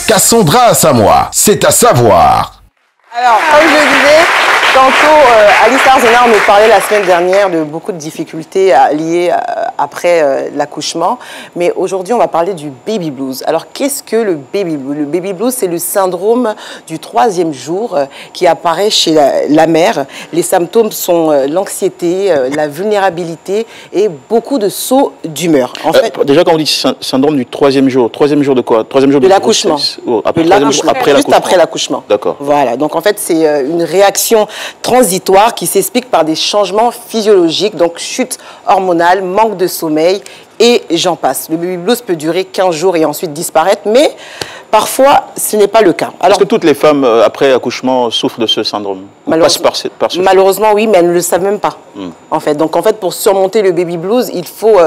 Cassandra Samoa, c'est à savoir. Alors, comme je le disais, tantôt, Alice Arzenar nous parlait la semaine dernière de beaucoup de difficultés liées après l'accouchement. Mais aujourd'hui, on va parler du baby blues. Alors, qu'est-ce que le baby blues? Le baby blues, c'est le syndrome du 3e jour qui apparaît chez la mère. Les symptômes sont l'anxiété, la vulnérabilité et beaucoup de sauts d'humeur. En fait, déjà, quand on dit syndrome du 3e jour de quoi? 3e jour de l'accouchement. Juste après l'accouchement. D'accord. Voilà. Donc, en fait, c'est une réaction transitoire qui s'explique par des changements physiologiques, donc chute hormonale, manque de sommeil et j'en passe. Le baby blues peut durer 15 jours et ensuite disparaître, mais parfois ce n'est pas le cas. Alors, est-ce que toutes les femmes après accouchement souffrent de ce syndrome? Malheureusement oui, mais elles ne le savent même pas. En fait. Donc en fait, pour surmonter le baby blues, il faut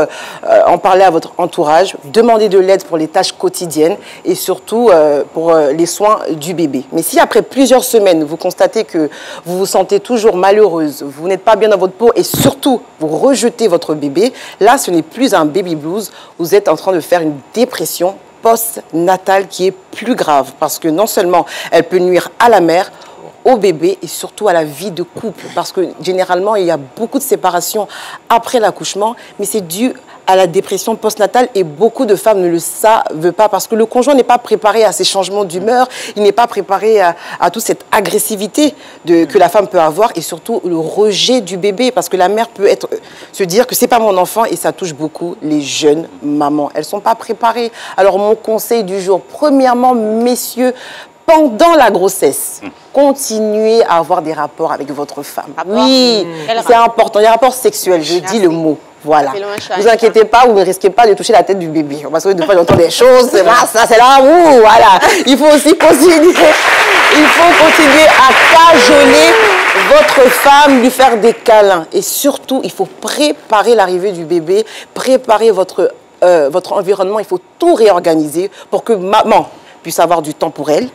en parler à votre entourage, demander de l'aide pour les tâches quotidiennes et surtout pour les soins du bébé. Mais si après plusieurs semaines, vous constatez que vous vous sentez toujours malheureuse, vous n'êtes pas bien dans votre peau et surtout vous rejetez votre bébé, là ce n'est plus un baby blues, vous êtes en train de faire une dépression post-natale qui est plus grave parce que non seulement elle peut nuire à la mère, au bébé et surtout à la vie de couple. Parce que généralement, il y a beaucoup de séparations après l'accouchement, mais c'est dû à la dépression postnatale et beaucoup de femmes ne le savent pas parce que le conjoint n'est pas préparé à ces changements d'humeur, il n'est pas préparé à toute cette agressivité que la femme peut avoir et surtout le rejet du bébé parce que la mère peut se dire que c'est pas mon enfant et ça touche beaucoup les jeunes mamans. Elles sont pas préparées. Alors mon conseil du jour, premièrement, messieurs, pendant la grossesse, continuez à avoir des rapports avec votre femme. Oui, c'est important. Les rapports sexuels, je dis le mot. Voilà. Ne vous inquiétez pas, vous ne risquez pas de toucher la tête du bébé. Parce que des fois, j'entends des choses, c'est là, ça, c'est là, ouh, voilà. Il faut aussi continuer. Il faut continuer à cajoler votre femme, lui faire des câlins. Et surtout, il faut préparer l'arrivée du bébé, préparer votre environnement. Il faut tout réorganiser pour que maman puisse avoir du temps pour elle,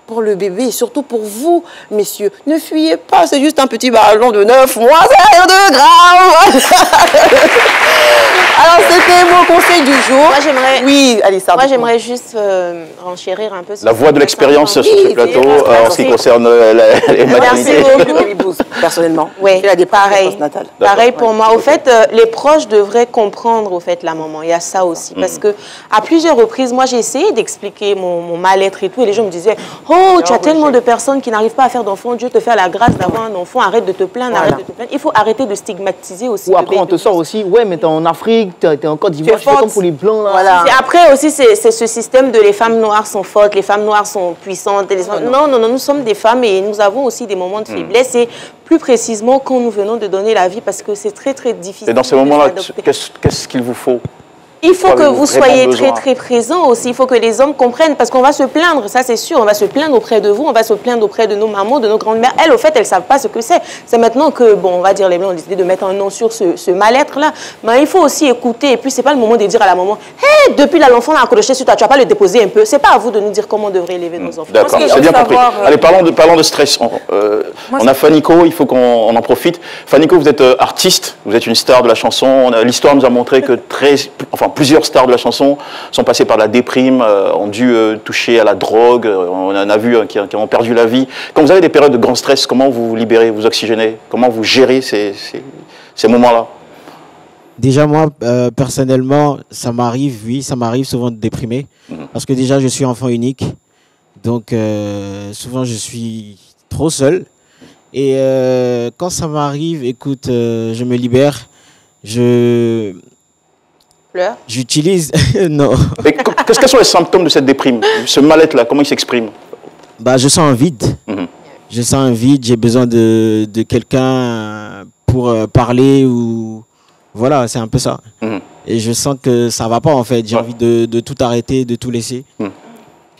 pour le bébé et surtout pour vous, messieurs. Ne fuyez pas, c'est juste un petit ballon de 9 mois, c'est rien de grave. Alors, c'était mon conseil du jour. Moi, j'aimerais... Oui, Alice. Moi, j'aimerais juste renchérir un peu sur la voix de l'expérience sur ce plateau en ce qui concerne les maternités. Merci beaucoup. Personnellement, oui, pareil. Pareil pour moi. Au fait, les proches devraient comprendre, au fait, la maman. Il y a ça aussi. Parce que à plusieurs reprises, moi, j'ai essayé d'expliquer mon mal-être et tout. Et les gens me disaient, oh, tu as tellement de personnes qui n'arrivent pas à faire d'enfants. Dieu te fait la grâce d'avoir un enfant. Arrête de te plaindre, arrête de te plaindre. Il faut arrêter de stigmatiser aussi. Ou après, on te sort aussi, ouais, mais t'es en Afrique, t'es en Côte d'Ivoire, tu fais comme pour les Blancs. Là. Voilà. Après aussi, c'est ce système de les femmes noires sont fortes, les femmes noires sont puissantes. Non, nous sommes des femmes et nous avons aussi des moments de faiblesse. Et plus précisément, quand nous venons de donner la vie, parce que c'est très, très difficile. Et dans ces moments-là, qu'est-ce qu'il vous faut? Il faut que vous soyez très présents aussi. Il faut que les hommes comprennent parce qu'on va se plaindre, ça c'est sûr. On va se plaindre auprès de vous, on va se plaindre auprès de nos mamans, de nos grandes-mères. Elles, au fait, elles ne savent pas ce que c'est. C'est maintenant que, bon, on va dire, les Blancs ont décidé de mettre un nom sur ce mal-être-là. Mais il faut aussi écouter. Et puis, ce n'est pas le moment de dire à la maman, hé, depuis là, l'enfant a accroché sur toi, tu ne vas pas le déposer un peu. Ce n'est pas à vous de nous dire comment on devrait élever nos enfants. D'accord, c'est bien compris. Allez, parlons de stress. On a Fanico, il faut qu'on en profite. Fanico, vous êtes artiste, vous êtes une star de la chanson. L'histoire nous a montré que plusieurs stars de la chanson sont passés par la déprime, ont dû toucher à la drogue, on en a vu qui ont perdu la vie. Quand vous avez des périodes de grand stress, comment vous vous libérez, vous oxygénez? Comment vous gérez ces moments-là? Déjà, moi, personnellement, ça m'arrive souvent de déprimer. Parce que déjà, je suis enfant unique. Donc, souvent, je suis trop seul. Et quand ça m'arrive, écoute, je me libère. J'utilise... non. Quels sont les symptômes de cette déprime? Ce mal-être-là, comment il s'exprime? Bah, je sens un vide. Je sens un vide, j'ai besoin de quelqu'un pour parler ou... Voilà, c'est un peu ça. Et je sens que ça va pas en fait. J'ai envie de tout arrêter, de tout laisser.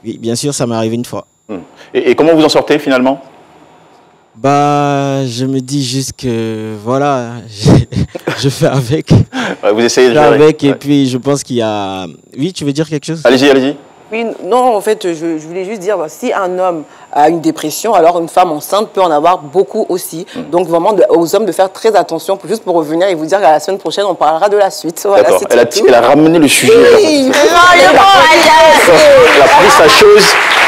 Oui, bien sûr, ça m'est arrivé une fois. Et comment vous en sortez finalement? Bah, je me dis juste que voilà, je fais avec. Ouais, vous essayez de gérer. Avec et puis je pense qu'il y a... Oui, tu veux dire quelque chose? Allez-y, allez-y. Oui, non, en fait, je voulais juste dire, si un homme a une dépression, alors une femme enceinte peut en avoir beaucoup aussi. Donc vraiment, aux hommes de faire très attention, juste pour revenir et vous dire qu'à la semaine prochaine, on parlera de la suite. Voilà, d'accord, elle a ramené le sujet. Oui, dit sa chose.